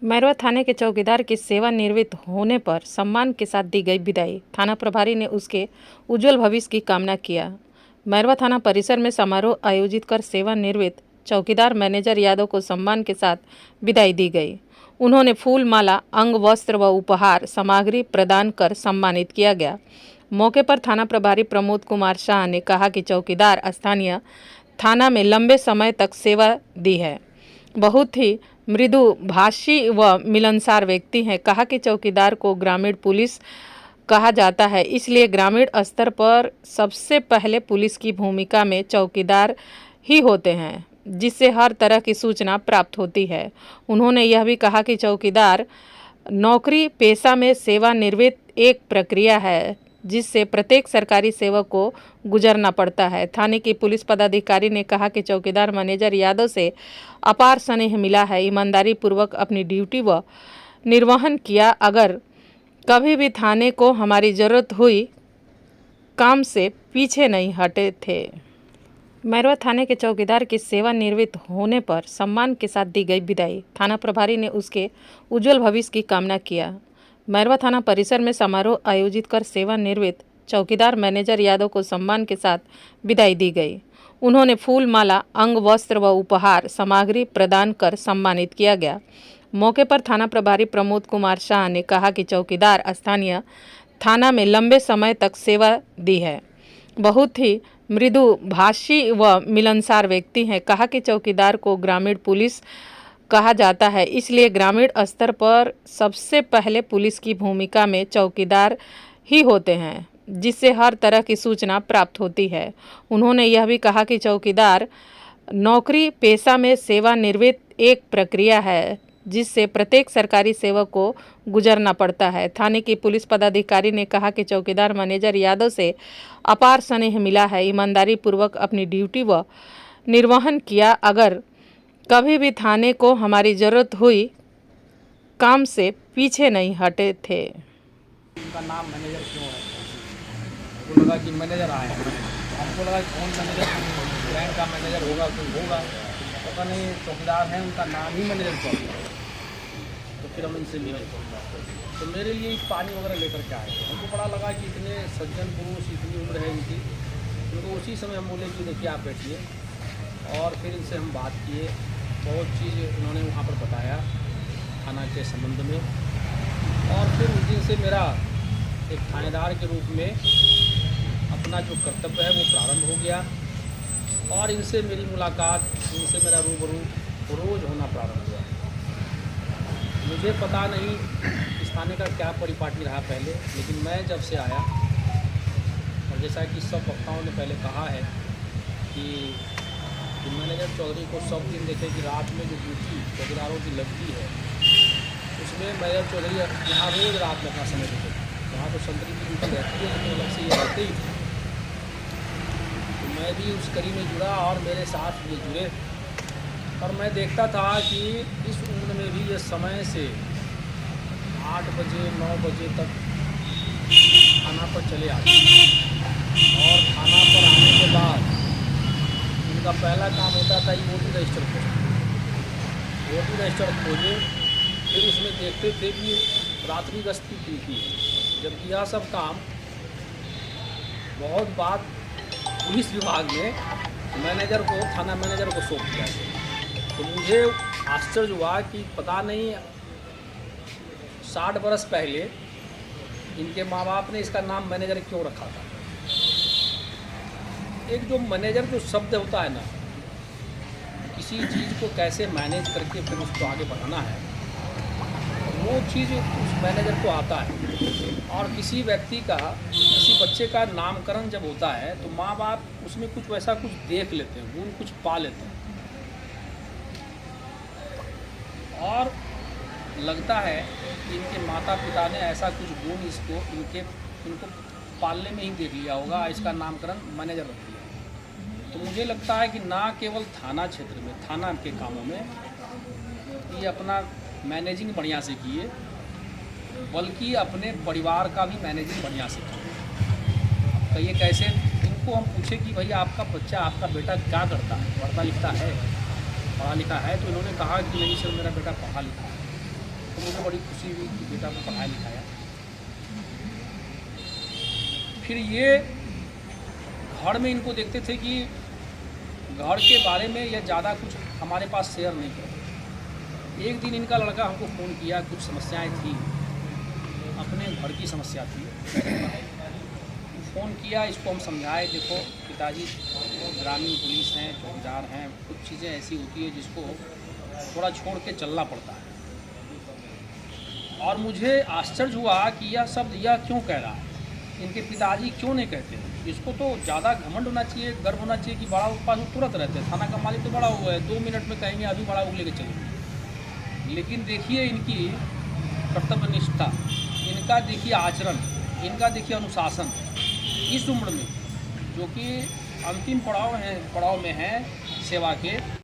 मैरवा थाने के चौकीदार की सेवानिवृत्त होने पर सम्मान के साथ दी गई विदाई। थाना प्रभारी ने उसके उज्जवल भविष्य की कामना किया। मैरवा थाना परिसर में समारोह आयोजित कर सेवानिवृत्त चौकीदार मैनेजर यादव को सम्मान के साथ विदाई दी गई। उन्होंने फूल माला, अंग वस्त्र व उपहार सामग्री प्रदान कर सम्मानित किया गया। मौके पर थाना प्रभारी प्रमोद कुमार शाह ने कहा कि चौकीदार स्थानीय थाना में लंबे समय तक सेवा दी है, बहुत ही मृदु भाषी व मिलनसार व्यक्ति हैं। कहा कि चौकीदार को ग्रामीण पुलिस कहा जाता है, इसलिए ग्रामीण स्तर पर सबसे पहले पुलिस की भूमिका में चौकीदार ही होते हैं, जिससे हर तरह की सूचना प्राप्त होती है। उन्होंने यह भी कहा कि चौकीदार नौकरी पेशा में सेवानिवृत्त एक प्रक्रिया है, जिससे प्रत्येक सरकारी सेवक को गुजरना पड़ता है। थाने की पुलिस पदाधिकारी ने कहा कि चौकीदार मैनेजर यादव से अपार स्नेह मिला है, ईमानदारी पूर्वक अपनी ड्यूटी व निर्वहन किया। अगर कभी भी थाने को हमारी ज़रूरत हुई, काम से पीछे नहीं हटे थे। मैरवा थाने के चौकीदार की सेवानिवृत्त होने पर सम्मान के साथ दी गई विदाई। थाना प्रभारी ने उसके उज्जवल भविष्य की कामना किया। मैरवा थाना परिसर में समारोह आयोजित कर सेवानिवृत्त चौकीदार मैनेजर यादव को सम्मान के साथ विदाई दी गई। उन्होंने फूल माला, अंग वस्त्र व उपहार सामग्री प्रदान कर सम्मानित किया गया। मौके पर थाना प्रभारी प्रमोद कुमार शाह ने कहा कि चौकीदार स्थानीय थाना में लंबे समय तक सेवा दी है, बहुत ही मृदु भाषी व मिलनसार व्यक्ति हैं। कहा कि चौकीदार को ग्रामीण पुलिस कहा जाता है, इसलिए ग्रामीण स्तर पर सबसे पहले पुलिस की भूमिका में चौकीदार ही होते हैं, जिससे हर तरह की सूचना प्राप्त होती है। उन्होंने यह भी कहा कि चौकीदार नौकरी पेशा में सेवानिवृत्त एक प्रक्रिया है, जिससे प्रत्येक सरकारी सेवक को गुजरना पड़ता है। थाने की पुलिस पदाधिकारी ने कहा कि चौकीदार मैनेजर यादव से अपार स्नेह मिला है, ईमानदारी पूर्वक अपनी ड्यूटी व निर्वहन किया। अगर कभी भी थाने को हमारी ज़रूरत हुई, काम से पीछे नहीं हटे थे। उनका नाम मैनेजर क्यों है? वो लगा कि मैनेजर आए हैं, हमको लगा कि कौन मैनेजर, बैंक का मैनेजर होगा, कोई होगा, पता नहीं चौकीदार हैं, उनका नाम ही मैनेजर चौकीदार। तो फिर हम इनसे मिले, तो मेरे लिए पानी वगैरह लेकर के आए। हमको बड़ा लगा कि इतने सज्जन पुरुष, इतनी उम्र है इनकी, उनको उसी समय हम बोले कि देखिए आप बैठिए, और फिर इनसे हम बात किए। बहुत चीज़ उन्होंने वहाँ पर बताया थाना के संबंध में, और फिर उस दिन से मेरा एक थानेदार के रूप में अपना जो कर्तव्य है वो प्रारंभ हो गया, और इनसे मेरी मुलाकात, इनसे मेरा रूबरू रोज़ होना प्रारंभ हुआ। मुझे पता नहीं इस थाने का क्या परिपाटी रहा पहले, लेकिन मैं जब से आया, और जैसा कि सब वक्ताओं ने पहले कहा है कि मैनेजर चौधरी को सब दिन देखे कि रात में जो ड्यूटी चौकीदारों की लगती है, उसमें मैनेजर चौधरी यहाँ रोज़ रात में अपना समय देते। वहाँ तो संतरी की ड्यूटी रहती है, लेकिन अलग से ये रहते ही। तो मैं भी उस कड़ी में जुड़ा और मेरे साथ ये जुड़े, और मैं देखता था कि इस उम्र में भी ये समय से 8 बजे 9 बजे तक थाना पर चले आते, और थाना पर आने के बाद उनका पहला काम होता था ये वोटिंग रजिस्टर खोजना। वोटिंग रजिस्टर खोजे, फिर उसमें देखते थे कि रात्रि गश्ती की है। जबकि यह सब काम बहुत बात पुलिस विभाग में मैनेजर को, थाना मैनेजर को सौंप दिया गया। तो मुझे आश्चर्य हुआ कि पता नहीं 60 बरस पहले इनके माँ बाप ने इसका नाम मैनेजर क्यों रखा था। एक जो मैनेजर जो शब्द होता है ना, किसी चीज़ को कैसे मैनेज करके फिर उसको आगे बढ़ाना है, वो चीज़ उस मैनेजर को आता है। और किसी व्यक्ति का, किसी बच्चे का नामकरण जब होता है तो माँ बाप उसमें कुछ वैसा कुछ देख लेते हैं, गुण कुछ पा लेते हैं, और लगता है कि इनके माता पिता ने ऐसा कुछ गुण इनको पालने में ही देख लिया होगा, इसका नामकरण मैनेजर रख दिया। तो मुझे लगता है कि ना केवल थाना क्षेत्र में, थाना के कामों में ये अपना मैनेजिंग बढ़िया से किए, बल्कि अपने परिवार का भी मैनेजिंग बढ़िया से किए। कहिए कैसे, इनको हम पूछे कि भैया आपका बच्चा, आपका बेटा क्या करता है, पढ़ता लिखता है, तो इन्होंने कहा कि नहीं सर मेरा बेटा पढ़ा लिखा है। तो मुझे बड़ी खुशी हुई कि बेटा को पढ़ाया लिखाया। फिर ये घर में इनको देखते थे कि घर के बारे में ये ज़्यादा कुछ हमारे पास शेयर नहीं करते। एक दिन इनका लड़का हमको फ़ोन किया, कुछ समस्याएं थी, अपने घर की समस्या थी। फ़ोन किया, इसको हम समझाए, देखो पिताजी ग्रामीण पुलिस हैं, चौकीदार हैं, कुछ चीज़ें ऐसी होती है जिसको थोड़ा छोड़ के चलना पड़ता है। और मुझे आश्चर्य हुआ कि यह शब्द यह क्यों कह रहा है, इनके पिताजी क्यों नहीं कहते। इसको तो ज़्यादा घमंड होना चाहिए, गर्व होना चाहिए कि बड़ा के पास तुरंत रहते हैं। थाना का मालिक तो बड़ा हुआ है, 2 मिनट में कहेंगे अभी बड़ा लेके चलेंगे। लेकिन देखिए इनकी कर्तव्य निष्ठा, इनका देखिए आचरण, इनका देखिए अनुशासन इस उम्र में, जो कि अंतिम पड़ाव में है सेवा के।